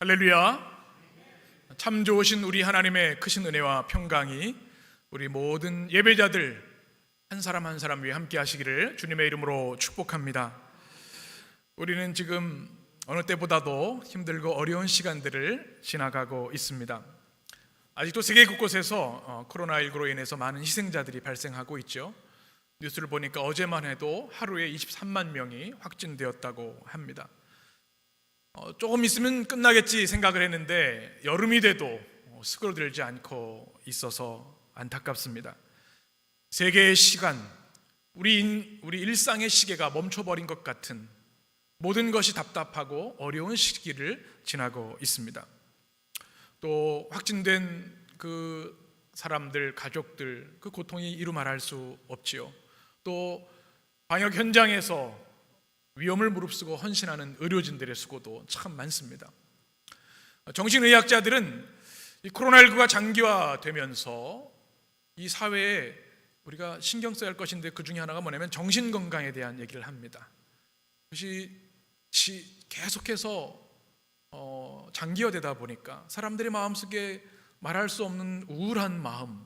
할렐루야. 참 좋으신 우리 하나님의 크신 은혜와 평강이 우리 모든 예배자들 한 사람 한 사람 위해 함께 하시기를 주님의 이름으로 축복합니다. 우리는 지금 어느 때보다도 힘들고 어려운 시간들을 지나가고 있습니다. 아직도 세계 곳곳에서 코로나19로 인해서 많은 희생자들이 발생하고 있죠. 뉴스를 보니까 어제만 해도 하루에 23만 명이 확진되었다고 합니다. 조금 있으면 끝나겠지 생각을 했는데 여름이 돼도 스그러들지 않고 있어서 안타깝습니다. 세계의 시간, 우리 일상의 시계가 멈춰버린 것 같은 모든 것이 답답하고 어려운 시기를 지나고 있습니다. 또 확진된 그 사람들, 가족들, 그 고통이 이루 말할 수 없지요. 또 방역 현장에서 위험을 무릅쓰고 헌신하는 의료진들의 수고도 참 많습니다. 정신의학자들은 이 코로나19가 장기화되면서 이 사회에 우리가 신경 써야 할 것인데 그 중에 하나가 뭐냐면 정신건강에 대한 얘기를 합니다. 그것이 계속해서 장기화되다 보니까 사람들의 마음속에 말할 수 없는 우울한 마음,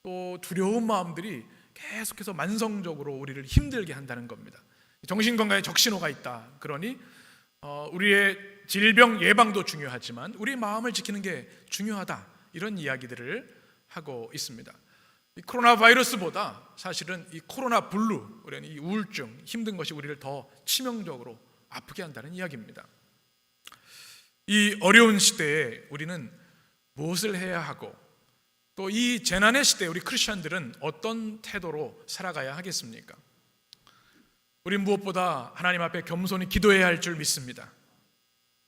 또 두려운 마음들이 계속해서 만성적으로 우리를 힘들게 한다는 겁니다. 정신건강에 적신호가 있다. 그러니 우리의 질병 예방도 중요하지만 우리 마음을 지키는 게 중요하다. 이런 이야기들을 하고 있습니다. 이 코로나 바이러스보다 사실은 이 코로나 블루, 이 우울증, 힘든 것이 우리를 더 치명적으로 아프게 한다는 이야기입니다. 이 어려운 시대에 우리는 무엇을 해야 하고 또 이 재난의 시대에 우리 크리스천들은 어떤 태도로 살아가야 하겠습니까? 우린 무엇보다 하나님 앞에 겸손히 기도해야 할 줄 믿습니다.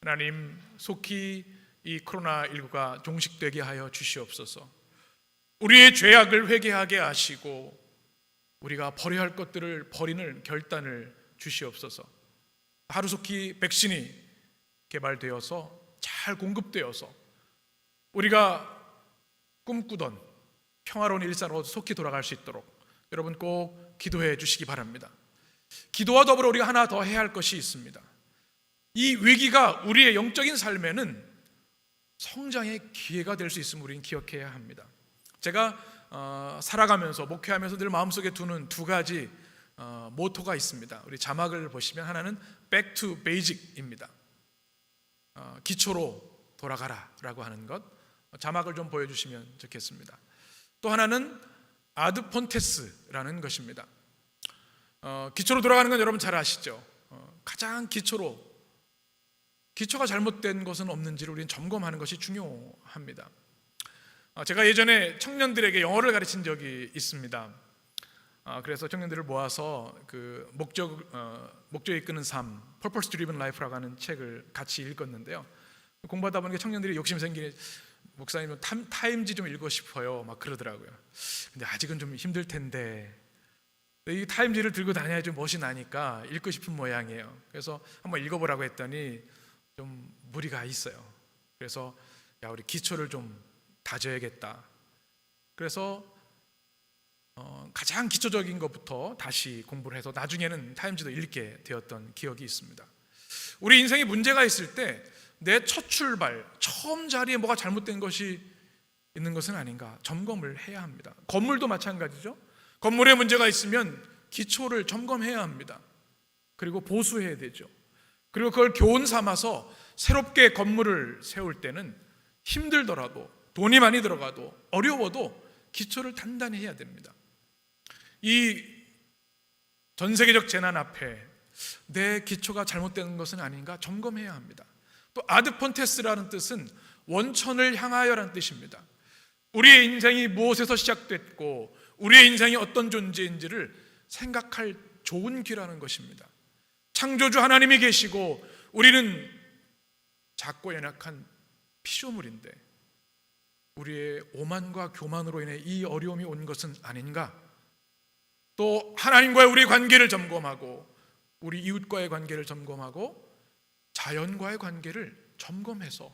하나님, 속히 이 코로나19가 종식되게 하여 주시옵소서. 우리의 죄악을 회개하게 하시고 우리가 버려야 할 것들을 버리는 결단을 주시옵소서. 하루속히 백신이 개발되어서 잘 공급되어서 우리가 꿈꾸던 평화로운 일상으로 속히 돌아갈 수 있도록 여러분 꼭 기도해 주시기 바랍니다. 기도와 더불어 우리가 하나 더 해야 할 것이 있습니다. 이 위기가 우리의 영적인 삶에는 성장의 기회가 될 수 있음을 우리는 기억해야 합니다. 제가 살아가면서 목회하면서 늘 마음속에 두는 두 가지 모토가 있습니다. 우리 자막을 보시면 하나는 Back to Basic입니다. 기초로 돌아가라 라고 하는 것, 자막을 좀 보여주시면 좋겠습니다. 또 하나는 아드폰테스라는 것입니다. 기초로 돌아가는 건 여러분 잘 아시죠? 가장 기초가 잘못된 것은 없는지를 우리는 점검하는 것이 중요합니다. 제가 예전에 청년들에게 영어를 가르친 적이 있습니다. 그래서 청년들을 모아서 그 목적에 이끄는 삶, Purpose Driven Life라고 하는 책을 같이 읽었는데요. 공부하다 보니까 청년들이 욕심이 생기니 목사님 타임지 좀 읽고 싶어요 막 그러더라고요. 근데 아직은 좀 힘들 텐데 이 타임지를 들고 다녀야 좀 멋이 나니까 읽고 싶은 모양이에요. 그래서 한번 읽어보라고 했더니 좀 무리가 있어요. 그래서 우리 기초를 좀 다져야겠다. 그래서 가장 기초적인 것부터 다시 공부를 해서 나중에는 타임지도 읽게 되었던 기억이 있습니다. 우리 인생에 문제가 있을 때 내 첫 출발, 처음 자리에 뭐가 잘못된 것이 있는 것은 아닌가 점검을 해야 합니다. 건물도 마찬가지죠. 건물에 문제가 있으면 기초를 점검해야 합니다. 그리고 보수해야 되죠. 그리고 그걸 교훈 삼아서 새롭게 건물을 세울 때는 힘들더라도 돈이 많이 들어가도 어려워도 기초를 단단히 해야 됩니다. 이 전 세계적 재난 앞에 내 기초가 잘못된 것은 아닌가 점검해야 합니다. 또 아드폰테스라는 뜻은 원천을 향하여라는 뜻입니다. 우리의 인생이 무엇에서 시작됐고 우리의 인생이 어떤 존재인지를 생각할 좋은 기라는 것입니다. 창조주 하나님이 계시고 우리는 작고 연약한 피조물인데 우리의 오만과 교만으로 인해 이 어려움이 온 것은 아닌가? 또 하나님과의 우리의 관계를 점검하고 우리 이웃과의 관계를 점검하고 자연과의 관계를 점검해서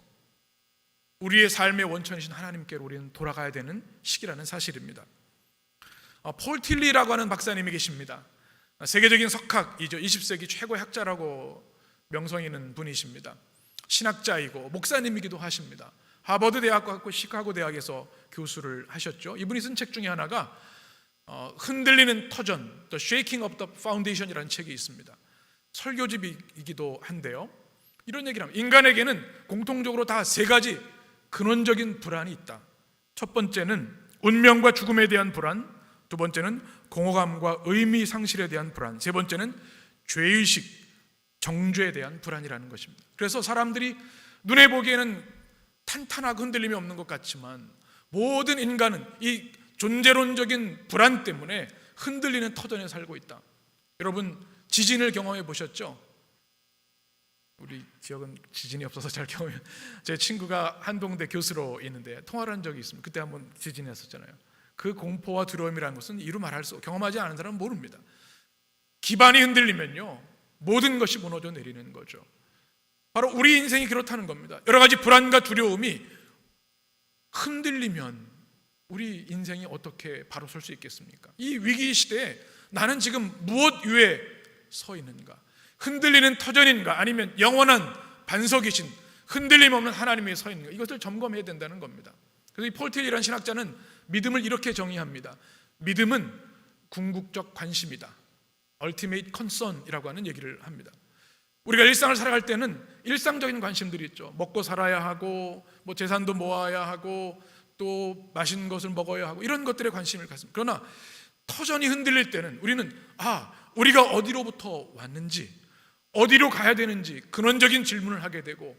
우리의 삶의 원천이신 하나님께로 우리는 돌아가야 되는 시기라는 사실입니다. 폴 틸리라고 하는 박사님이 계십니다. 세계적인 석학이죠. 20세기 최고의 학자라고 명성 있는 분이십니다. 신학자이고 목사님이기도 하십니다. 하버드 대학과 시카고 대학에서 교수를 하셨죠. 이분이 쓴 책 중에 하나가 흔들리는 터전, The Shaking of the Foundation이라는 책이 있습니다. 설교집이기도 한데요, 이런 얘기를 합니다. 인간에게는 공통적으로 다 세 가지 근원적인 불안이 있다. 첫 번째는 운명과 죽음에 대한 불안, 두 번째는 공허감과 의미 상실에 대한 불안, 세 번째는 죄의식, 정죄에 대한 불안이라는 것입니다. 그래서 사람들이 눈에 보기에는 탄탄하고 흔들림이 없는 것 같지만 모든 인간은 이 존재론적인 불안 때문에 흔들리는 터전에 살고 있다. 여러분, 지진을 경험해 보셨죠? 우리 지역은 지진이 없어서 잘 경험해. 제 친구가 한동대 교수로 있는데 통화를 한 적이 있습니다. 그때 한번 지진이 났었잖아요. 그 공포와 두려움이라는 것은 이루 말할 수, 경험하지 않은 사람은 모릅니다. 기반이 흔들리면요, 모든 것이 무너져 내리는 거죠. 바로 우리 인생이 그렇다는 겁니다. 여러 가지 불안과 두려움이 흔들리면 우리 인생이 어떻게 바로 설 수 있겠습니까? 이 위기 시대에 나는 지금 무엇 위에 서 있는가? 흔들리는 터전인가? 아니면 영원한 반석이신 흔들림 없는 하나님 위에 서 있는가? 이것을 점검해야 된다는 겁니다. 그래서 이 폴 틸리라는 신학자는 믿음을 이렇게 정의합니다. 믿음은 궁극적 관심이다. Ultimate concern이라고 하는 얘기를 합니다. 우리가 일상을 살아갈 때는 일상적인 관심들이 있죠. 먹고 살아야 하고, 뭐 재산도 모아야 하고, 또 맛있는 것을 먹어야 하고, 이런 것들에 관심을 갖습니다. 그러나 터전이 흔들릴 때는 우리는 우리가 어디로부터 왔는지, 어디로 가야 되는지 근원적인 질문을 하게 되고,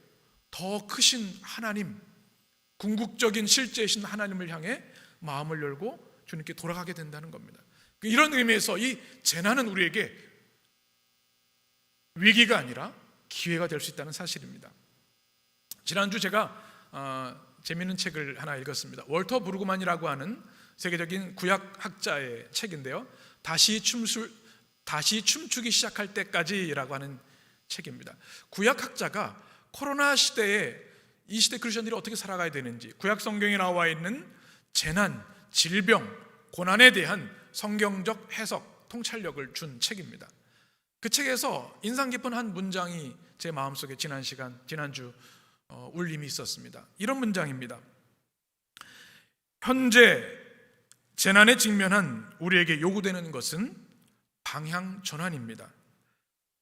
더 크신 하나님, 궁극적인 실제이신 하나님을 향해 마음을 열고 주님께 돌아가게 된다는 겁니다. 이런 의미에서 이 재난은 우리에게 위기가 아니라 기회가 될 수 있다는 사실입니다. 지난주 제가 재미있는 책을 하나 읽었습니다. 월터 브루그만이라고 하는 세계적인 구약학자의 책인데요, 다시 춤추기 시작할 때까지라고 하는 책입니다. 구약학자가 코로나 시대에 이 시대 크리스천들이 어떻게 살아가야 되는지, 구약 성경에 나와 있는 재난, 질병, 고난에 대한 성경적 해석, 통찰력을 준 책입니다. 그 책에서 인상 깊은 한 문장이 제 마음속에 지난주 울림이 있었습니다. 이런 문장입니다. 현재 재난에 직면한 우리에게 요구되는 것은 방향 전환입니다.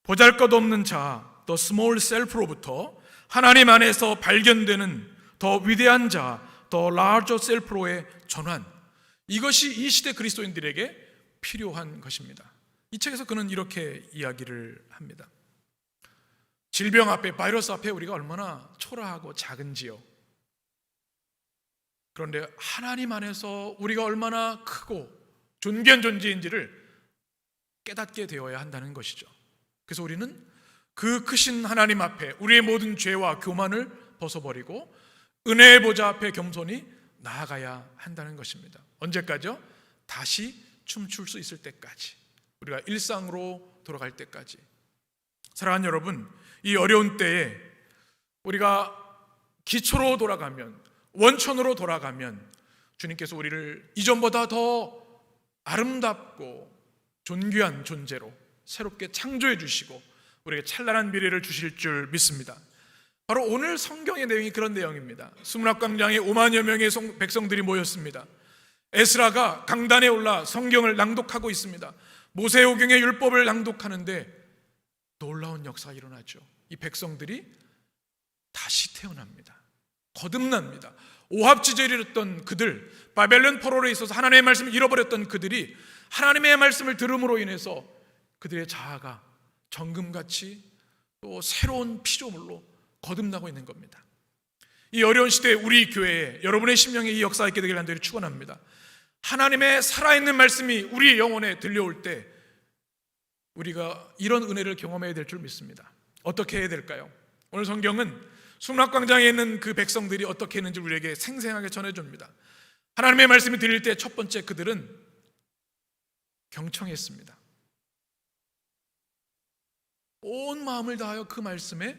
보잘것없는 자, the small self로부터 하나님 안에서 발견되는 더 위대한 자, the larger self로의 전환, 이것이 이 시대 그리스도인들에게 필요한 것입니다. 이 책에서 그는 이렇게 이야기를 합니다. 질병 앞에, 바이러스 앞에 우리가 얼마나 초라하고 작은지요. 그런데 하나님 안에서 우리가 얼마나 크고 존귀한 존재인지를 깨닫게 되어야 한다는 것이죠. 그래서 우리는 그 크신 하나님 앞에 우리의 모든 죄와 교만을 벗어버리고 은혜의 보좌 앞에 겸손히 나아가야 한다는 것입니다. 언제까지요? 다시 춤출 수 있을 때까지, 우리가 일상으로 돌아갈 때까지. 사랑하는 여러분, 이 어려운 때에 우리가 기초로 돌아가면, 원천으로 돌아가면 주님께서 우리를 이전보다 더 아름답고 존귀한 존재로 새롭게 창조해 주시고 우리에게 찬란한 미래를 주실 줄 믿습니다. 바로 오늘 성경의 내용이 그런 내용입니다. 수문학광장에 5만여 명의 백성들이 모였습니다. 에스라가 강단에 올라 성경을 낭독하고 있습니다. 모세오경의 율법을 낭독하는데 놀라운 역사가 일어나죠. 이 백성들이 다시 태어납니다. 거듭납니다. 오합지졸이었던 그들, 바벨론 포로로 있어서 하나님의 말씀을 잃어버렸던 그들이 하나님의 말씀을 들음으로 인해서 그들의 자아가 정금같이 또 새로운 피조물로 거듭나고 있는 겁니다. 이 어려운 시대에 우리 교회에, 여러분의 심령에 이 역사가 있게 되길 간절히 축원합니다. 하나님의 살아있는 말씀이 우리의 영혼에 들려올 때 우리가 이런 은혜를 경험해야 될 줄 믿습니다. 어떻게 해야 될까요? 오늘 성경은 수문학광장에 있는 그 백성들이 어떻게 했는지 우리에게 생생하게 전해줍니다. 하나님의 말씀을 들릴 때 첫 번째 그들은 경청했습니다. 온 마음을 다하여 그 말씀에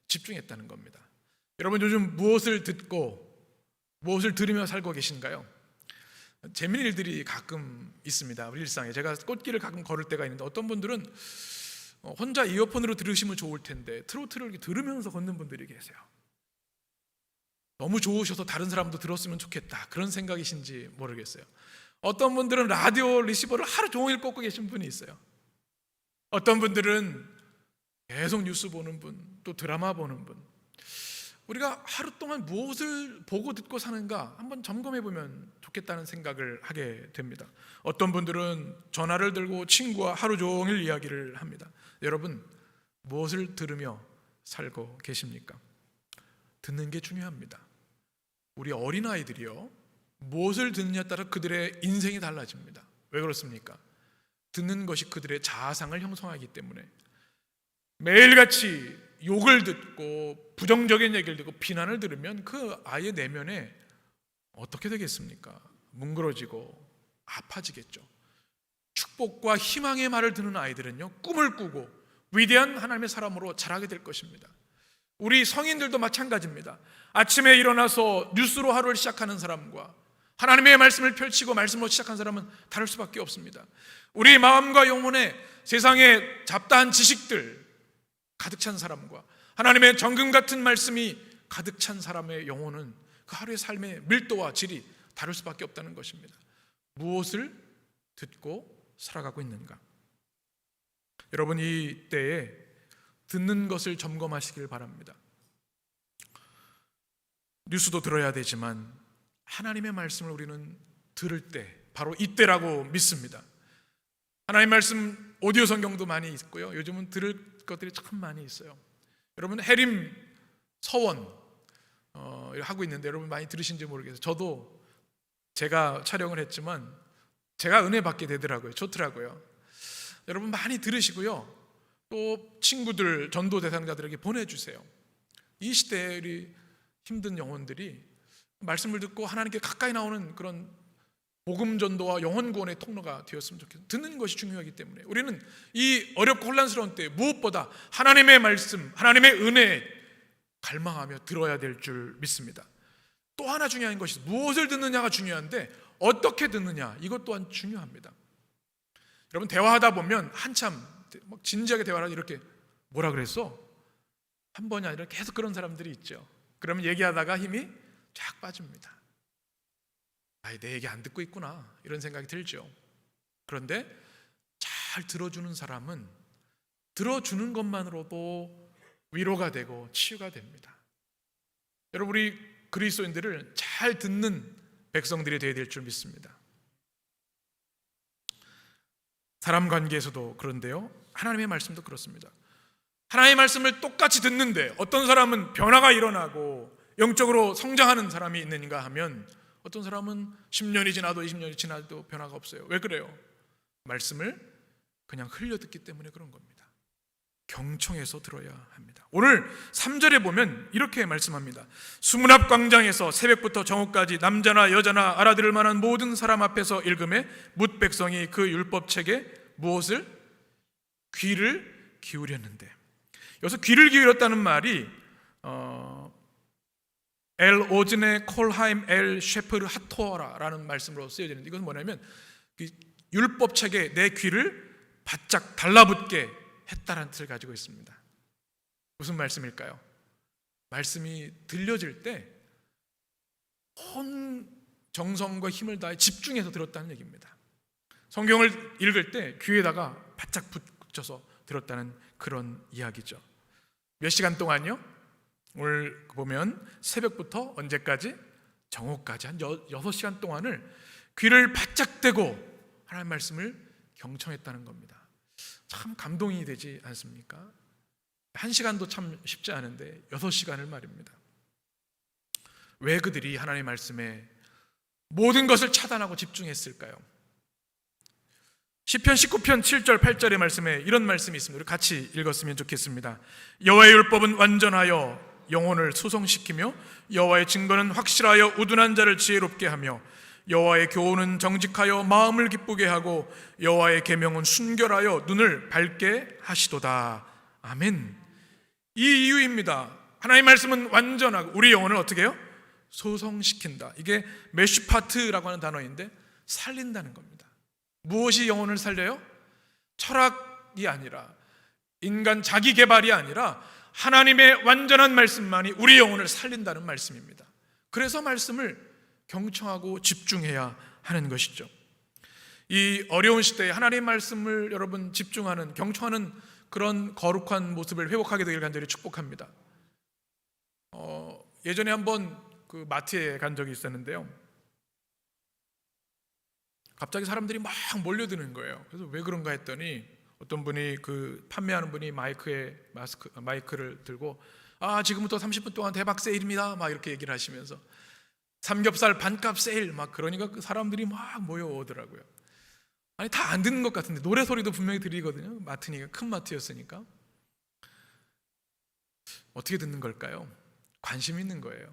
집중했다는 겁니다. 여러분, 요즘 무엇을 듣고 무엇을 들으며 살고 계신가요? 재미있는 일들이 가끔 있습니다. 우리 일상에. 제가 꽃길을 가끔 걸을 때가 있는데 어떤 분들은 혼자 이어폰으로 들으시면 좋을 텐데 트로트를 이렇게 들으면서 걷는 분들이 계세요. 너무 좋으셔서 다른 사람도 들었으면 좋겠다, 그런 생각이신지 모르겠어요. 어떤 분들은 라디오 리시버를 하루 종일 꽂고 계신 분이 있어요. 어떤 분들은 계속 뉴스 보는 분, 또 드라마 보는 분. 우리가 하루 동안 무엇을 보고 듣고 사는가 한번 점검해 보면 좋겠다는 생각을 하게 됩니다. 어떤 분들은 전화를 들고 친구와 하루 종일 이야기를 합니다. 여러분, 무엇을 들으며 살고 계십니까? 듣는 게 중요합니다. 우리 어린아이들이요, 무엇을 듣느냐에 따라 그들의 인생이 달라집니다. 왜 그렇습니까? 듣는 것이 그들의 자아상을 형성하기 때문에. 매일같이 욕을 듣고 부정적인 얘기를 듣고 비난을 들으면 그 아이의 내면에 어떻게 되겠습니까? 뭉그러지고 아파지겠죠. 축복과 희망의 말을 듣는 아이들은요, 꿈을 꾸고 위대한 하나님의 사람으로 자라게 될 것입니다. 우리 성인들도 마찬가지입니다. 아침에 일어나서 뉴스로 하루를 시작하는 사람과 하나님의 말씀을 펼치고 말씀으로 시작한 사람은 다를 수밖에 없습니다. 우리 마음과 영혼에 세상의 잡다한 지식들 가득 찬 사람과 하나님의 정금 같은 말씀이 가득 찬 사람의 영혼은 그 하루의 삶의 밀도와 질이 다를 수밖에 없다는 것입니다. 무엇을 듣고 살아가고 있는가? 여러분, 이 때에 듣는 것을 점검하시길 바랍니다. 뉴스도 들어야 되지만 하나님의 말씀을 우리는 들을 때 바로 이때라고 믿습니다. 하나님 말씀 오디오 성경도 많이 있고요, 요즘은 들을 것들이 참 많이 있어요. 여러분, 해림 서원 하고 있는데 여러분 많이 들으신지 모르겠어요. 저도 제가 촬영을 했지만 제가 은혜 받게 되더라고요. 좋더라고요. 여러분 많이 들으시고요, 또 친구들, 전도 대상자들에게 보내주세요. 이 시대에 우리 힘든 영혼들이 말씀을 듣고 하나님께 가까이 나오는 그런 복음 전도와 영혼 구원의 통로가 되었으면 좋겠어요. 듣는 것이 중요하기 때문에 우리는 이 어렵고 혼란스러운 때 무엇보다 하나님의 말씀, 하나님의 은혜에 갈망하며 들어야 될 줄 믿습니다. 또 하나 중요한 것이 무엇을 듣느냐가 중요한데 어떻게 듣느냐, 이것 또한 중요합니다. 여러분, 대화하다 보면 한참 막 진지하게 대화를 이렇게 뭐라 그랬어? 한 번이 아니라 계속 그런 사람들이 있죠. 그러면 얘기하다가 힘이 쫙 빠집니다. 내 얘기 안 듣고 있구나, 이런 생각이 들죠. 그런데 잘 들어주는 사람은 들어주는 것만으로도 위로가 되고 치유가 됩니다. 여러분, 우리 그리스도인들을 잘 듣는 백성들이 되어야 될 줄 믿습니다. 사람 관계에서도 그런데요, 하나님의 말씀도 그렇습니다. 하나님의 말씀을 똑같이 듣는데 어떤 사람은 변화가 일어나고 영적으로 성장하는 사람이 있는가 하면 어떤 사람은 10년이 지나도 20년이 지나도 변화가 없어요. 왜 그래요? 말씀을 그냥 흘려듣기 때문에 그런 겁니다. 경청해서 들어야 합니다. 오늘 3절에 보면 이렇게 말씀합니다. 수문 앞 광장에서 새벽부터 정오까지 남자나 여자나 알아들을 만한 모든 사람 앞에서 읽음에 뭇 백성이 그 율법책에 무엇을? 귀를 기울였는데, 여기서 귀를 기울였다는 말이 엘 오즈네 콜하임 엘 셰프르 하토라라는 말씀으로 쓰여지는데, 이건 뭐냐면 율법책에 내 귀를 바짝 달라붙게 했다라는 뜻을 가지고 있습니다. 무슨 말씀일까요? 말씀이 들려질 때 온 정성과 힘을 다해 집중해서 들었다는 얘기입니다. 성경을 읽을 때 귀에다가 바짝 붙여서 들었다는 그런 이야기죠. 몇 시간 동안요? 오늘 보면 새벽부터 언제까지? 정오까지 한 6시간 동안을 귀를 바짝 대고 하나님 말씀을 경청했다는 겁니다. 참 감동이 되지 않습니까? 1시간도 참 쉽지 않은데 6시간을 말입니다. 왜 그들이 하나님의 말씀에 모든 것을 차단하고 집중했을까요? 시편 19편 7절 8절의 말씀에 이런 말씀이 있습니다. 우리 같이 읽었으면 좋겠습니다. 여호와의 율법은 완전하여 영혼을 소성시키며 여호와의 증거는 확실하여 우둔한 자를 지혜롭게 하며 여호와의 교훈은 정직하여 마음을 기쁘게 하고 여호와의 계명은 순결하여 눈을 밝게 하시도다. 아멘. 이 이유입니다. 하나님의 말씀은 완전하고 우리 영혼을 어떻게 해요? 소성시킨다. 이게 메슈파트라고 하는 단어인데 살린다는 겁니다. 무엇이 영혼을 살려요? 철학이 아니라 인간 자기 개발이 아니라 하나님의 완전한 말씀만이 우리 영혼을 살린다는 말씀입니다. 그래서 말씀을 경청하고 집중해야 하는 것이죠. 이 어려운 시대에 하나님의 말씀을 여러분 집중하는, 경청하는 그런 거룩한 모습을 회복하게 되길 간절히 축복합니다. 예전에 한번 그 마트에 간 적이 있었는데요. 갑자기 사람들이 막 몰려드는 거예요. 그래서 왜 그런가 했더니 어떤 분이, 그 판매하는 분이 마이크를 들고 지금부터 30분 동안 대박 세일입니다 막 이렇게 얘기를 하시면서 삼겹살 반값 세일 막 그러니까 그 사람들이 막 모여오더라고요. 아니 다 안 듣는 것 같은데 노래 소리도 분명히 들리거든요. 마트니까, 큰 마트였으니까. 어떻게 듣는 걸까요? 관심 있는 거예요.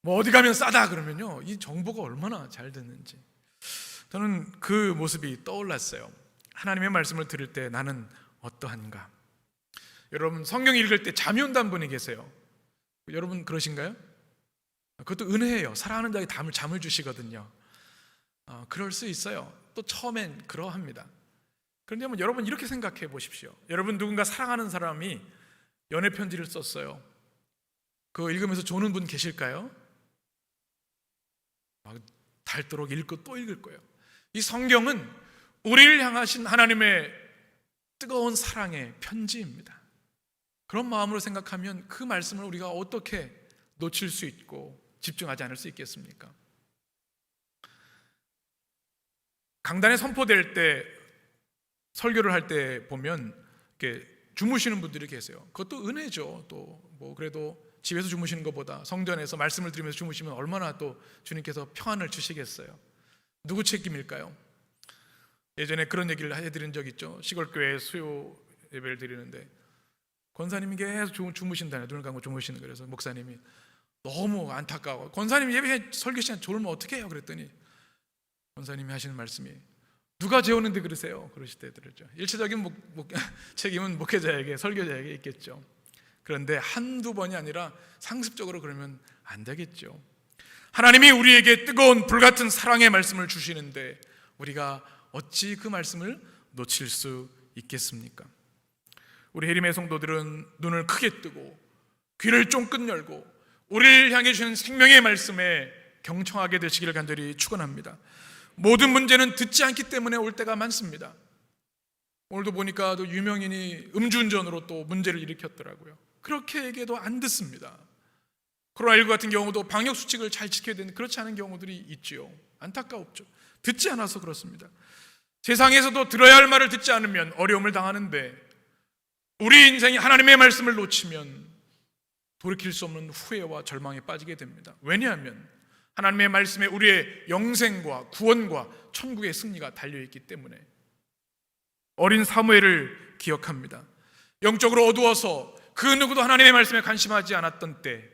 뭐 어디 가면 싸다 그러면요, 이 정보가 얼마나 잘 듣는지. 저는 그 모습이 떠올랐어요. 하나님의 말씀을 들을 때 나는 어떠한가. 여러분 성경 읽을 때 잠이 온다는 분이 계세요. 여러분 그러신가요? 그것도 은혜예요. 사랑하는 자에게 잠을 주시거든요. 그럴 수 있어요. 또 처음엔 그러합니다. 그런데 여러분 이렇게 생각해 보십시오. 여러분 누군가 사랑하는 사람이 연애 편지를 썼어요. 그거 읽으면서 조는 분 계실까요? 닳도록 읽고 또 읽을 거예요. 이 성경은 우리를 향하신 하나님의 뜨거운 사랑의 편지입니다. 그런 마음으로 생각하면 그 말씀을 우리가 어떻게 놓칠 수 있고 집중하지 않을 수 있겠습니까? 강단에 선포될 때, 설교를 할 때 보면 이렇게 주무시는 분들이 계세요. 그것도 은혜죠. 또 뭐 그래도 집에서 주무시는 것보다 성전에서 말씀을 들으면서 주무시면 얼마나 또 주님께서 평안을 주시겠어요. 누구 책임일까요? 예전에 그런 얘기를 해드린 적 있죠. 시골교회 수요 예배를 드리는데 권사님이 계속 주무신다네요. 눈을 감고 주무시는 거예요. 그래서 목사님이 너무 안타까워. 권사님 예배 설교 시간 졸면 어떻게 해요? 그랬더니 권사님이 하시는 말씀이, 누가 재우는데 그러세요? 그러실 때 들었죠. 일차적인 책임은 목회자에게, 설교자에게 있겠죠. 그런데 한두 번이 아니라 상습적으로 그러면 안 되겠죠. 하나님이 우리에게 뜨거운 불같은 사랑의 말씀을 주시는데 우리가 어찌 그 말씀을 놓칠 수 있겠습니까? 우리 해림의 성도들은 눈을 크게 뜨고 귀를 쫑긋 열고 우리를 향해 주시는 생명의 말씀에 경청하게 되시기를 간절히 축원합니다. 모든 문제는 듣지 않기 때문에 올 때가 많습니다. 오늘도 보니까 또 유명인이 음주운전으로 또 문제를 일으켰더라고요. 그렇게 얘기해도 안 듣습니다. 코로나19 같은 경우도 방역수칙을 잘 지켜야 되는데 그렇지 않은 경우들이 있지요. 안타까웠죠. 듣지 않아서 그렇습니다. 세상에서도 들어야 할 말을 듣지 않으면 어려움을 당하는데 우리 인생이 하나님의 말씀을 놓치면 돌이킬 수 없는 후회와 절망에 빠지게 됩니다. 왜냐하면 하나님의 말씀에 우리의 영생과 구원과 천국의 승리가 달려있기 때문에. 어린 사무엘을 기억합니다. 영적으로 어두워서 그 누구도 하나님의 말씀에 관심하지 않았던 때,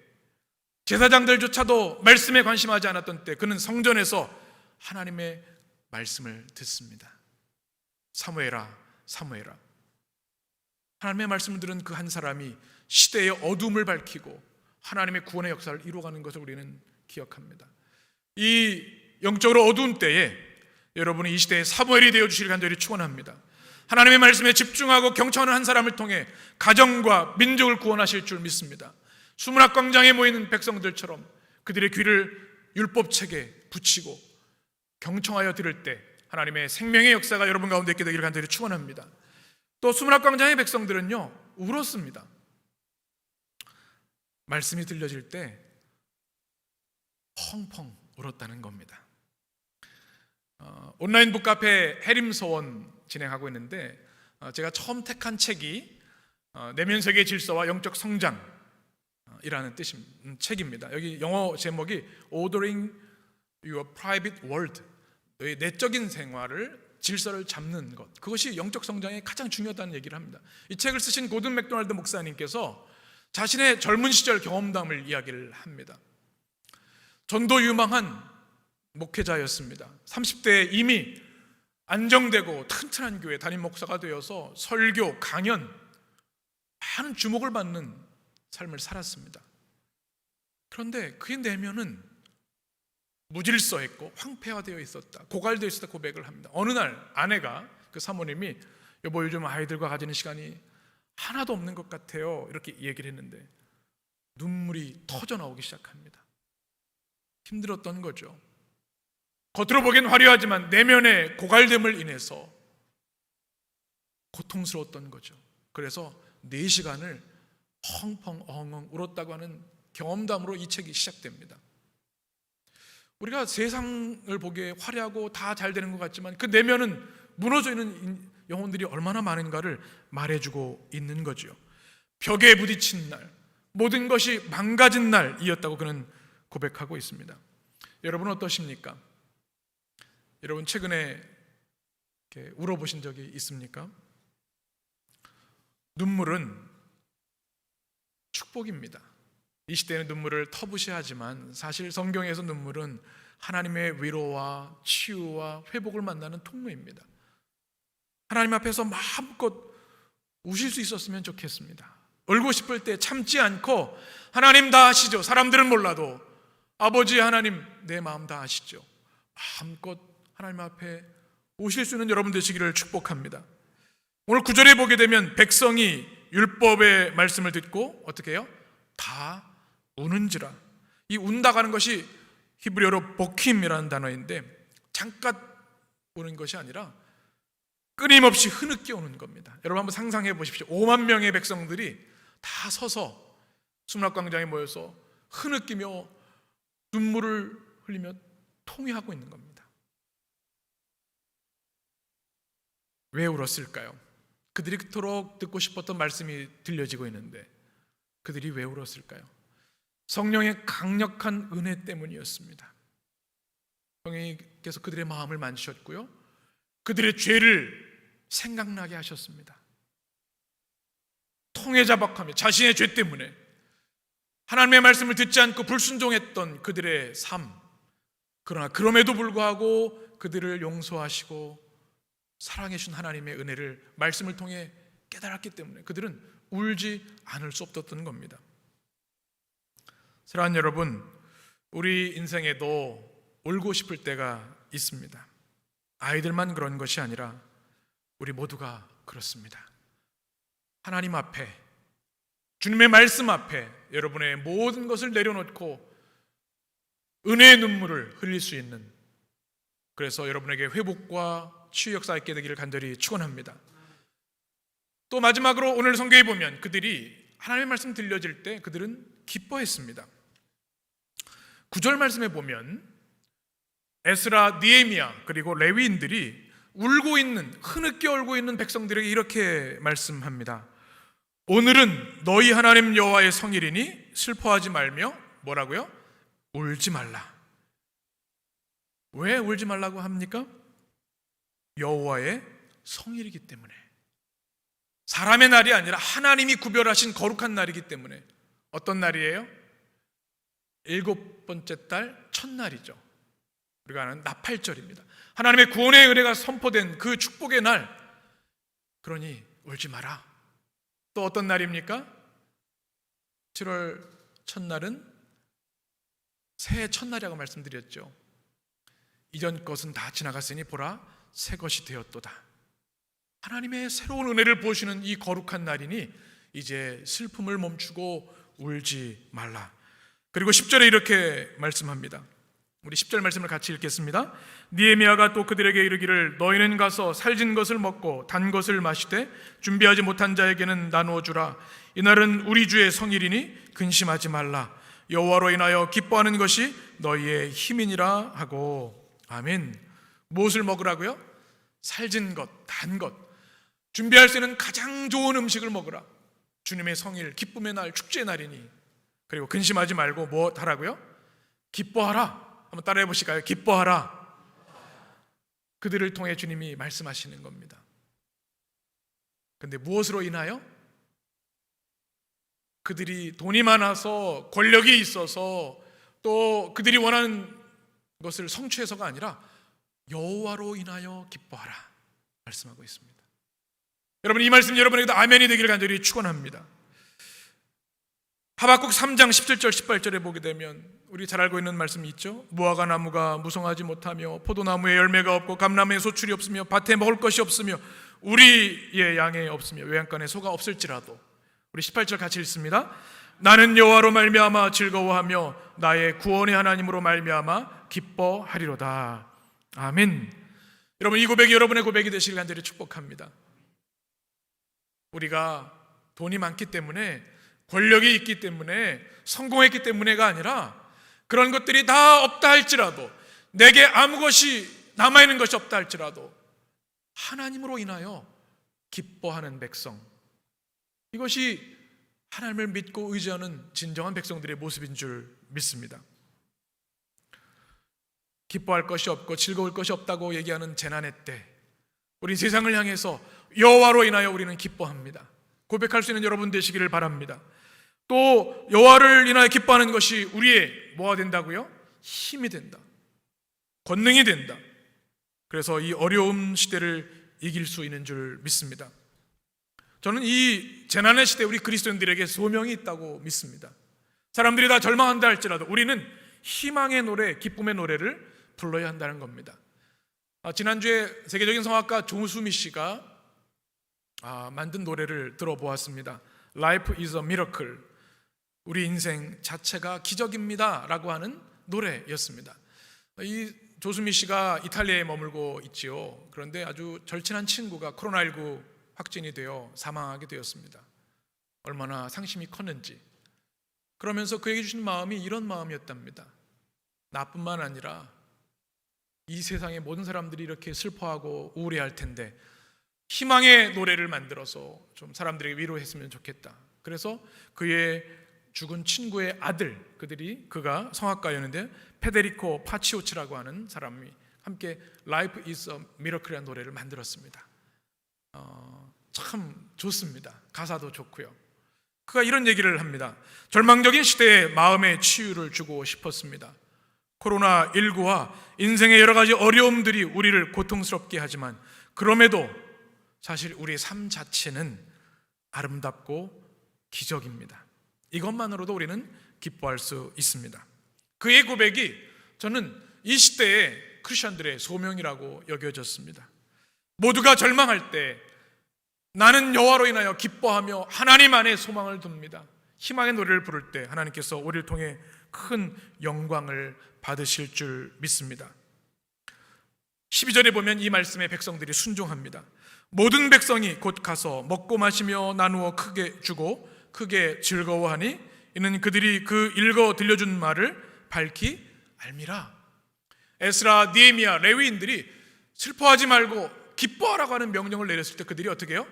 제사장들조차도 말씀에 관심하지 않았던 때 그는 성전에서 하나님의 말씀을 듣습니다. 사무엘아, 사무엘아. 하나님의 말씀을 들은 그 한 사람이 시대의 어둠을 밝히고 하나님의 구원의 역사를 이루어가는 것을 우리는 기억합니다. 이 영적으로 어두운 때에 여러분이 이 시대의 사무엘이 되어주시길 간절히 축원합니다. 하나님의 말씀에 집중하고 경청하는 한 사람을 통해 가정과 민족을 구원하실 줄 믿습니다. 수문학 광장에 모이는 백성들처럼 그들의 귀를 율법책에 붙이고 경청하여 들을 때 하나님의 생명의 역사가 여러분 가운데 있게 되기를 간절히 축원합니다. 또 수문학 광장의 백성들은요 울었습니다. 말씀이 들려질 때 펑펑 울었다는 겁니다. 온라인 북카페 해림서원 진행하고 있는데 제가 처음 택한 책이 내면 세계의 질서와 영적 성장이라는 책입니다. 여기 영어 제목이 Ordering Your Private World, 너의 내적인 생활을 질서를 잡는 것, 그것이 영적 성장에 가장 중요하다는 얘기를 합니다. 이 책을 쓰신 고든 맥도날드 목사님께서 자신의 젊은 시절 경험담을 이야기를 합니다. 전도 유망한 목회자였습니다. 30대에 이미 안정되고 튼튼한 교회 담임 목사가 되어서 설교, 강연, 많은 주목을 받는 삶을 살았습니다. 그런데 그의 내면은 무질서했고 황폐화되어 있었다, 고갈되어 있었다 고백을 합니다. 어느 날 아내가, 그 사모님이 여보, 요즘 아이들과 가지는 시간이 하나도 없는 것 같아요. 이렇게 얘기를 했는데 눈물이 터져 나오기 시작합니다. 힘들었던 거죠. 겉으로 보기엔 화려하지만 내면의 고갈됨을 인해서 고통스러웠던 거죠. 그래서 4시간을 펑펑 엉엉 울었다고 하는 경험담으로 이 책이 시작됩니다. 우리가 세상을 보기에 화려하고 다 잘 되는 것 같지만 그 내면은 무너져 있는 영혼들이 얼마나 많은가를 말해주고 있는 거죠. 벽에 부딪힌 날, 모든 것이 망가진 날이었다고 그는 고백하고 있습니다. 여러분은 어떠십니까? 여러분 최근에 이렇게 울어보신 적이 있습니까? 눈물은 축복입니다. 이 시대는 눈물을 터부시하지만 사실 성경에서 눈물은 하나님의 위로와 치유와 회복을 만나는 통로입니다. 하나님 앞에서 마음껏 우실 수 있었으면 좋겠습니다. 울고 싶을 때 참지 않고 하나님 다 아시죠? 사람들은 몰라도 아버지 하나님 내 마음 다 아시죠? 마음껏 하나님 앞에 우실 수 있는 여러분 되시기를 축복합니다. 오늘 9절에 보게 되면 백성이 율법의 말씀을 듣고 어떻게 해요? 다 우는지라. 이 운다고 하는 것이 히브리어로 보킴이라는 단어인데 잠깐 우는 것이 아니라 끊임없이 흐느껴 오는 겁니다. 여러분 한번 상상해 보십시오. 5만 명의 백성들이 다 서서 수문학광장에 모여서 흐느끼며 눈물을 흘리며 통회하고 있는 겁니다. 왜 울었을까요? 그들이 그토록 듣고 싶었던 말씀이 들려지고 있는데 그들이 왜 울었을까요? 성령의 강력한 은혜 때문이었습니다. 성령님께서 그들의 마음을 만지셨고요, 그들의 죄를 생각나게 하셨습니다. 통회자박하며 자신의 죄 때문에 하나님의 말씀을 듣지 않고 불순종했던 그들의 삶, 그러나 그럼에도 불구하고 그들을 용서하시고 사랑해 주신 하나님의 은혜를 말씀을 통해 깨달았기 때문에 그들은 울지 않을 수 없었던 겁니다. 사랑하는 여러분, 우리 인생에도 울고 싶을 때가 있습니다. 아이들만 그런 것이 아니라 우리 모두가 그렇습니다. 하나님 앞에, 주님의 말씀 앞에 여러분의 모든 것을 내려놓고 은혜의 눈물을 흘릴 수 있는, 그래서 여러분에게 회복과 치유 역사 있게 되기를 간절히 축원합니다. 또 마지막으로 오늘 성경에 보면 그들이 하나님의 말씀 들려질 때 그들은 기뻐했습니다. 9절 말씀에 보면 에스라, 느헤미야 그리고 레위인들이 울고 있는, 흐느껴 울고 있는 백성들에게 이렇게 말씀합니다. 오늘은 너희 하나님 여호와의 성일이니 슬퍼하지 말며 뭐라고요? 울지 말라. 왜 울지 말라고 합니까? 여호와의 성일이기 때문에, 사람의 날이 아니라 하나님이 구별하신 거룩한 날이기 때문에. 어떤 날이에요? 7번째 달 첫날이죠. 우리가 아는 나팔절입니다. 하나님의 구원의 은혜가 선포된 그 축복의 날. 그러니 울지 마라. 또 어떤 날입니까? 7월 첫날은 새해 첫날이라고 말씀드렸죠. 이전 것은 다 지나갔으니 보라 새 것이 되었도다. 하나님의 새로운 은혜를 보시는 이 거룩한 날이니 이제 슬픔을 멈추고 울지 말라. 그리고 10절에 이렇게 말씀합니다. 우리 10절 말씀을 같이 읽겠습니다. 느헤미야가 또 그들에게 이르기를 너희는 가서 살진 것을 먹고 단 것을 마시되 준비하지 못한 자에게는 나누어 주라. 이날은 우리 주의 성일이니 근심하지 말라. 여호와로 인하여 기뻐하는 것이 너희의 힘이니라 하고. 아멘. 무엇을 먹으라고요? 살진 것, 단 것, 준비할 수 있는 가장 좋은 음식을 먹으라. 주님의 성일, 기쁨의 날, 축제의 날이니. 그리고 근심하지 말고 뭐 하라고요? 기뻐하라. 한번 따라해 보실까요? 기뻐하라. 그들을 통해 주님이 말씀하시는 겁니다. 그런데 무엇으로 인하여? 그들이 돈이 많아서, 권력이 있어서, 또 그들이 원하는 것을 성취해서가 아니라 여호와로 인하여 기뻐하라 말씀하고 있습니다. 여러분, 이 말씀 여러분에게도 아멘이 되기를 간절히 축원합니다. 하박국 3장 17절 18절에 보게 되면 우리 잘 알고 있는 말씀이 있죠. 무화과 나무가 무성하지 못하며 포도나무에 열매가 없고 감나무에 소출이 없으며 밭에 먹을 것이 없으며 우리의 양에 없으며 외양간에 소가 없을지라도. 우리 18절 같이 읽습니다. 나는 여호와로 말미암아 즐거워하며 나의 구원의 하나님으로 말미암아 기뻐하리로다. 아멘. 여러분, 이 고백이 여러분의 고백이 되시길 간절히 축복합니다. 우리가 돈이 많기 때문에, 권력이 있기 때문에, 성공했기 때문에가 아니라 그런 것들이 다 없다 할지라도, 내게 아무 것이 남아있는 것이 없다 할지라도 하나님으로 인하여 기뻐하는 백성, 이것이 하나님을 믿고 의지하는 진정한 백성들의 모습인 줄 믿습니다. 기뻐할 것이 없고 즐거울 것이 없다고 얘기하는 재난의 때, 우리 세상을 향해서 여호와로 인하여 우리는 기뻐합니다. 고백할 수 있는 여러분 되시기를 바랍니다. 또 여호와를 인하여 기뻐하는 것이 우리의 뭐가 된다고요? 힘이 된다, 권능이 된다. 그래서 이 어려움 시대를 이길 수 있는 줄 믿습니다. 저는 이 재난의 시대에 우리 그리스도인들에게 소명이 있다고 믿습니다. 사람들이 다 절망한다 할지라도 우리는 희망의 노래, 기쁨의 노래를 불러야 한다는 겁니다. 지난주에 세계적인 성악가 조수미 씨가 만든 노래를 들어보았습니다. Life is a miracle. 우리 인생 자체가 기적입니다 라고 하는 노래였습니다. 이 조수미 씨가 이탈리아에 머물고 있지요. 그런데 아주 절친한 친구가 코로나19 확진이 되어 사망하게 되었습니다. 얼마나 상심이 컸는지. 그러면서 그에게 주신 마음이 이런 마음이었답니다. 나뿐만 아니라 이 세상의 모든 사람들이 이렇게 슬퍼하고 우울해할 텐데 희망의 노래를 만들어서 좀 사람들에게 위로했으면 좋겠다. 그래서 그의 죽은 친구의 아들, 그가 성악가였는데 페데리코 파치오치라고 하는 사람이 함께 Life is a Miracle이라는 노래를 만들었습니다. 참 좋습니다. 가사도 좋고요. 그가 이런 얘기를 합니다. 절망적인 시대에 마음의 치유를 주고 싶었습니다. 코로나19와 인생의 여러 가지 어려움들이 우리를 고통스럽게 하지만 그럼에도 사실 우리의 삶 자체는 아름답고 기적입니다. 이것만으로도 우리는 기뻐할 수 있습니다. 그의 고백이 저는 이 시대의 크리스천들의 소명이라고 여겨졌습니다. 모두가 절망할 때 나는 여호와로 인하여 기뻐하며 하나님 안에 소망을 둡니다. 희망의 노래를 부를 때 하나님께서 우리를 통해 큰 영광을 받으실 줄 믿습니다. 12절에 보면 이 말씀에 백성들이 순종합니다. 모든 백성이 곧 가서 먹고 마시며 나누어 크게 주고 크게 즐거워하니 이는 그들이 그 읽어 들려준 말을 밝히 알미라. 에스라, 느헤미야, 레위인들이 슬퍼하지 말고 기뻐하라고 하는 명령을 내렸을 때 그들이 어떻게 해요?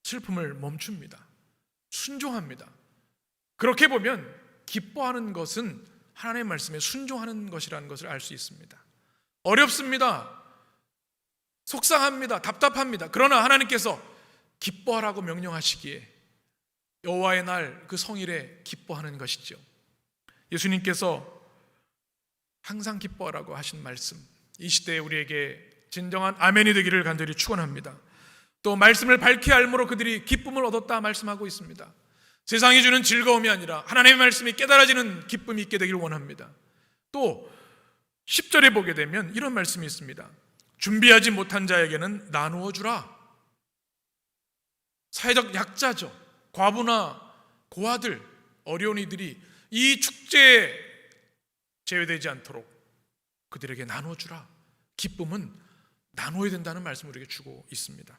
슬픔을 멈춥니다. 순종합니다. 그렇게 보면 기뻐하는 것은 하나님의 말씀에 순종하는 것이라는 것을 알 수 있습니다. 어렵습니다. 속상합니다. 답답합니다. 그러나 하나님께서 기뻐하라고 명령하시기에 여호와의 날 그 성일에 기뻐하는 것이죠. 예수님께서 항상 기뻐하라고 하신 말씀, 이 시대에 우리에게 진정한 아멘이 되기를 간절히 축원합니다. 또 말씀을 밝히 알므로 그들이 기쁨을 얻었다 말씀하고 있습니다. 세상이 주는 즐거움이 아니라 하나님의 말씀이 깨달아지는 기쁨이 있게 되기를 원합니다. 또 10절에 보게 되면 이런 말씀이 있습니다. 준비하지 못한 자에게는 나누어 주라. 사회적 약자죠. 과부나 고아들, 어려운 이들이 이 축제에 제외되지 않도록 그들에게 나누어 주라. 기쁨은 나누어야 된다는 말씀을 우리에게 주고 있습니다.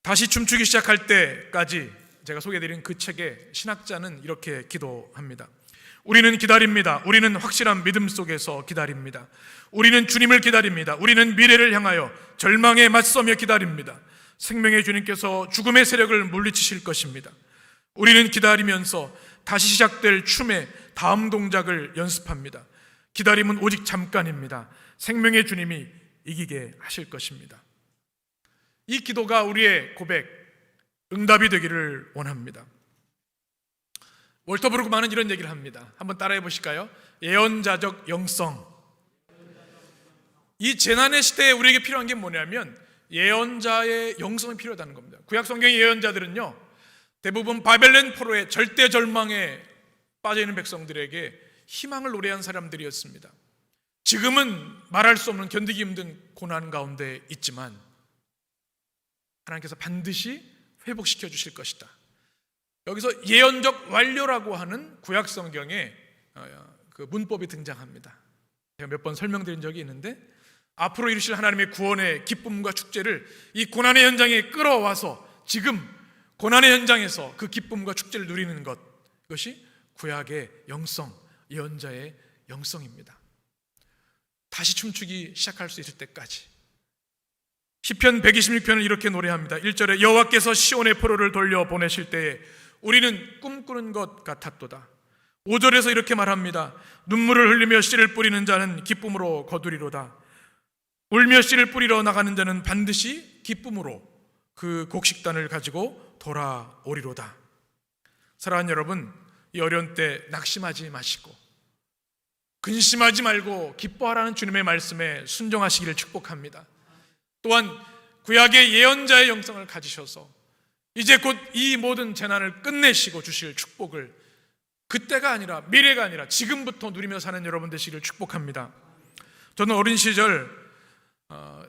다시 춤추기 시작할 때까지 제가 소개해드린 그 책에 신학자는 이렇게 기도합니다. 우리는 기다립니다. 우리는 확실한 믿음 속에서 기다립니다. 우리는 주님을 기다립니다. 우리는 미래를 향하여 절망에 맞서며 기다립니다. 생명의 주님께서 죽음의 세력을 물리치실 것입니다. 우리는 기다리면서 다시 시작될 춤의 다음 동작을 연습합니다. 기다림은 오직 잠깐입니다. 생명의 주님이 이기게 하실 것입니다. 이 기도가 우리의 고백, 응답이 되기를 원합니다. 월터 브루크만은 이런 얘기를 합니다. 한번 따라해 보실까요? 예언자적 영성. 이 재난의 시대에 우리에게 필요한 게 뭐냐면 예언자의 영성이 필요하다는 겁니다. 구약 성경의 예언자들은요, 대부분 바벨론 포로의 절대 절망에 빠져 있는 백성들에게 희망을 노래한 하나님께서 반드시 회복시켜 주실 것이다. 여기서 예언적 완료라고 하는 구약 성경에 그 문법이 등장합니다. 제가 몇 번 설명드린 적이 있는데, 앞으로 이루실 하나님의 구원의 기쁨과 축제를 이 고난의 현장에 끌어와서 지금 고난의 현장에서 그 기쁨과 축제를 누리는 것, 이것이 구약의 영성, 예언자의 영성입니다. 다시 춤추기 시작할 수 있을 때까지. 시편 126편은 이렇게 노래합니다. 1절에 여호와께서 시온의 포로를 돌려 보내실 때에 우리는 꿈꾸는 것 같았도다. 5절에서 이렇게 말합니다. 눈물을 흘리며 씨를 뿌리는 자는 기쁨으로 거두리로다. 울며 씨를 뿌리러 나가는 자는 반드시 기쁨으로 그 곡식단을 가지고 돌아오리로다. 사랑하는 여러분, 이 어려운 때 낙심하지 마시고 근심하지 말고 기뻐하라는 주님의 말씀에 순종하시기를 축복합니다. 또한 구약의 예언자의 영성을 가지셔서 이제 곧 이 모든 재난을 끝내시고 주실 축복을 그때가 아니라 미래가 아니라 지금부터 누리며 사는 여러분 되시기를 축복합니다. 저는 어린 시절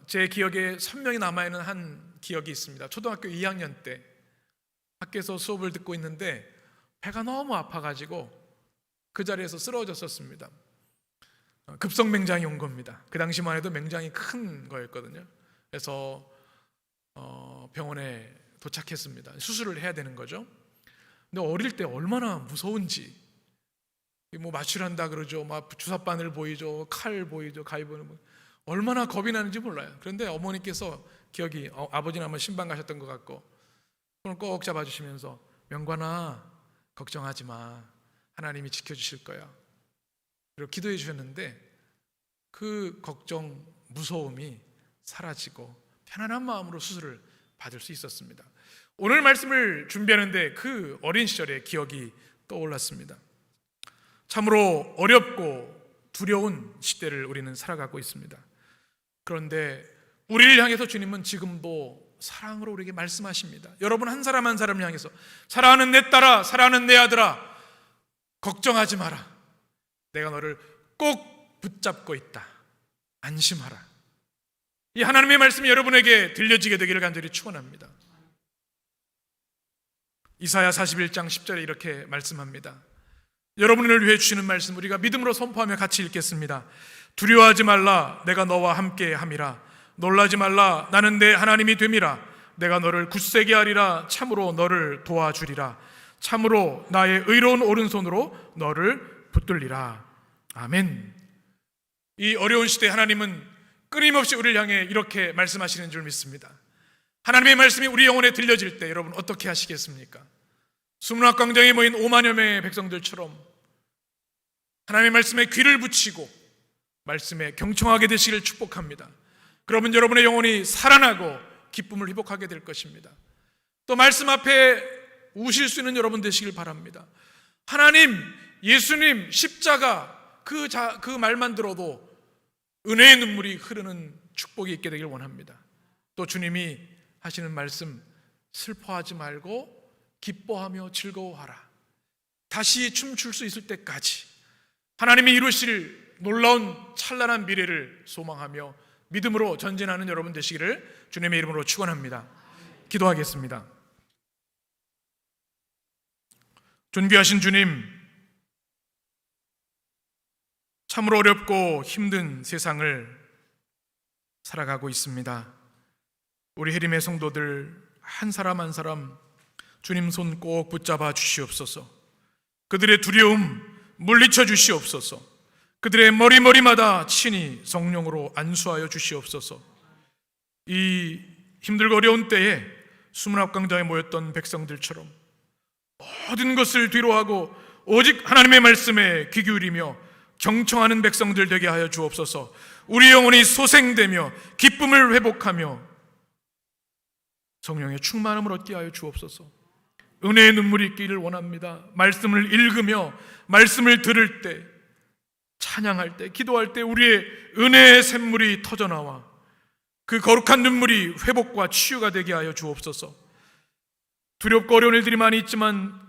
제 기억에 선명히 남아있는 한 기억이 있습니다. 초등학교 2학년 때 학교에서 수업을 듣고 있는데 배가 너무 아파가지고 그 자리에서 쓰러졌었습니다. 급성맹장이 온 겁니다. 그 당시만 해도 맹장이 큰 거였거든요. 그래서 병원에 도착했습니다. 수술을 해야 되는 거죠. 근데 어릴 때 얼마나 무서운지, 뭐 마취한다 그러죠, 막 주사바늘 보이죠, 칼 보이죠, 가위보는 얼마나 겁이 나는지 몰라요. 그런데 어머니께서 기억이 아버지는 아마 신방 가셨던 것 같고 손을 꼭 잡아주시면서 명관아 걱정하지 마, 하나님이 지켜주실 거야, 그리고 기도해 주셨는데 그 걱정, 무서움이 사라지고 편안한 마음으로 수술을 받을 수 있었습니다. 오늘 말씀을 준비하는데 그 어린 시절의 기억이 떠올랐습니다. 참으로 어렵고 두려운 시대를 우리는 살아가고 있습니다. 그런데 우리를 향해서 주님은 지금도 사랑으로 우리에게 말씀하십니다. 여러분 한 사람 한 사람을 향해서 사랑하는 내 딸아, 사랑하는 내 아들아, 걱정하지 마라. 내가 너를 꼭 붙잡고 있다. 안심하라. 이 하나님의 말씀이 여러분에게 들려지게 되기를 간절히 축원합니다. 이사야 41장 10절에 이렇게 말씀합니다. 여러분을 위해 주시는 말씀 우리가 믿음으로 선포하며 같이 읽겠습니다. 두려워하지 말라, 내가 너와 함께 함이라. 놀라지 말라, 나는 내 하나님이 됨이라. 내가 너를 굳세게 하리라. 참으로 너를 도와주리라. 참으로 나의 의로운 오른손으로 너를 붙들리라. 아멘. 이 어려운 시대에 하나님은 끊임없이 우리를 향해 이렇게 말씀하시는 줄 믿습니다. 하나님의 말씀이 우리 영혼에 들려질 때 여러분 어떻게 하시겠습니까? 수문학 광장에 모인 5만여 명의 백성들처럼 하나님의 말씀에 귀를 붙이고 말씀에 경청하게 되시기를 축복합니다. 그러면 여러분의 영혼이 살아나고 기쁨을 회복하게 될 것입니다. 또 말씀 앞에 우실 수 있는 여러분 되시길 바랍니다. 하나님, 예수님, 십자가 그 말만 들어도 은혜의 눈물이 흐르는 축복이 있게 되길 원합니다. 또 주님이 하시는 말씀, 슬퍼하지 말고 기뻐하며 즐거워하라. 다시 춤출 수 있을 때까지 하나님이 이루실 놀라운 찬란한 미래를 소망하며 믿음으로 전진하는 여러분 되시기를 주님의 이름으로 축원합니다. 기도하겠습니다. 존귀하신 주님, 참으로 어렵고 힘든 세상을 살아가고 있습니다. 우리 해림의 성도들 한 사람 한 사람 주님 손 꼭 붙잡아 주시옵소서. 그들의 두려움 물리쳐 주시옵소서. 그들의 머리마다 친히 성령으로 안수하여 주시옵소서. 이 힘들고 어려운 때에 수문학광장에 모였던 백성들처럼 모든 것을 뒤로하고 오직 하나님의 말씀에 귀 기울이며 경청하는 백성들 되게 하여 주옵소서. 우리 영혼이 소생되며 기쁨을 회복하며 성령의 충만함을 얻게 하여 주옵소서. 은혜의 눈물이 있기를 원합니다. 말씀을 읽으며 말씀을 들을 때, 찬양할 때, 기도할 때 우리의 은혜의 샘물이 터져나와 그 거룩한 눈물이 회복과 치유가 되게 하여 주옵소서. 두렵고 어려운 일들이 많이 있지만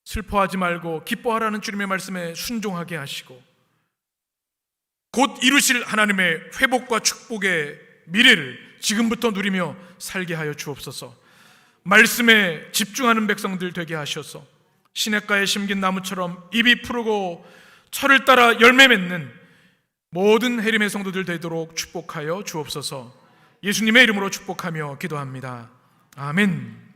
슬퍼하지 말고 기뻐하라는 주님의 말씀에 순종하게 하시고 곧 이루실 하나님의 회복과 축복의 미래를 지금부터 누리며 살게 하여 주옵소서. 말씀에 집중하는 백성들 되게 하셔서 시냇가에 심긴 나무처럼 잎이 푸르고 철을 따라 열매 맺는 모든 해림의 성도들 되도록 축복하여 주옵소서. 예수님의 이름으로 축복하며 기도합니다. 아멘.